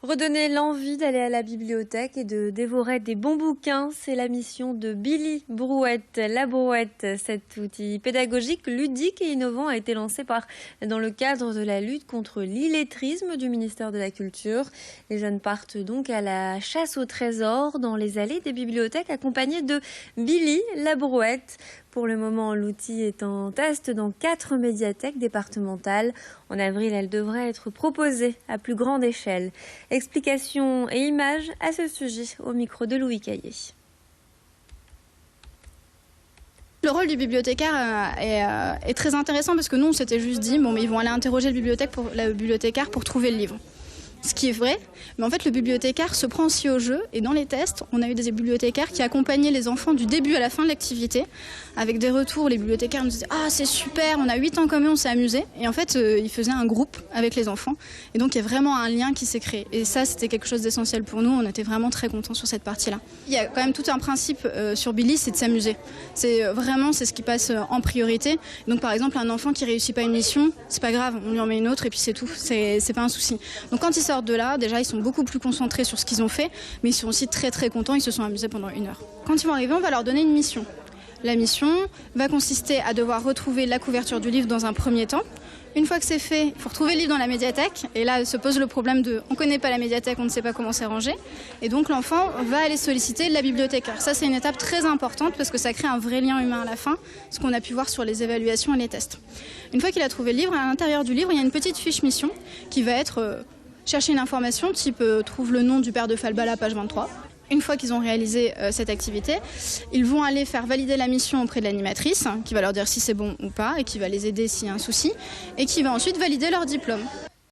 Redonner l'envie d'aller à la bibliothèque et de dévorer des bons bouquins, c'est la mission de Billy Brouette. La Brouette, cet outil pédagogique, ludique et innovant a été lancé dans le cadre de la lutte contre l'illettrisme du ministère de la Culture. Les jeunes partent donc à la chasse au trésor dans les allées des bibliothèques accompagnés de Billy La Brouette. Pour le moment, l'outil est en test dans 4 médiathèques départementales. En avril, elle devrait être proposée à plus grande échelle. Explications et images à ce sujet au micro de Louis Caillé. Le rôle du bibliothécaire est très intéressant parce que nous, on s'était juste dit, bon, mais ils vont aller interroger le bibliothécaire pour trouver le livre. Ce qui est vrai, mais en fait le bibliothécaire se prend aussi au jeu et dans les tests, on a eu des bibliothécaires qui accompagnaient les enfants du début à la fin de l'activité avec des retours. Les bibliothécaires nous disaient « Ah, c'est super, on a 8 ans comme eux, on s'est amusé ». Et en fait, ils faisaient un groupe avec les enfants et donc il y a vraiment un lien qui s'est créé. Et ça, c'était quelque chose d'essentiel pour nous, on était vraiment très contents sur cette partie-là. Il y a quand même tout un principe sur Billy, c'est de s'amuser. C'est ce qui passe en priorité. Donc par exemple, un enfant qui réussit pas une mission, c'est pas grave, on lui en met une autre et puis c'est tout, c'est pas un souci. Donc quand ils sortent de là, déjà ils sont beaucoup plus concentrés sur ce qu'ils ont fait, mais ils sont aussi très très contents, ils se sont amusés pendant 1 heure. Quand ils vont arriver, on va leur donner une mission. La mission va consister à devoir retrouver la couverture du livre dans un premier temps. Une fois que c'est fait, il faut retrouver le livre dans la médiathèque. Et là se pose le problème de on ne connaît pas la médiathèque, on ne sait pas comment c'est rangé. Et donc l'enfant va aller solliciter la bibliothécaire. Ça, c'est une étape très importante parce que ça crée un vrai lien humain à la fin, ce qu'on a pu voir sur les évaluations et les tests. Une fois qu'il a trouvé le livre, à l'intérieur du livre, il y a une petite fiche mission qui va être chercher une information type trouve le nom du père de Falbala, page 23. Une fois qu'ils ont réalisé cette activité, ils vont aller faire valider la mission auprès de l'animatrice, qui va leur dire si c'est bon ou pas, et qui va les aider s'il y a un souci, et qui va ensuite valider leur diplôme.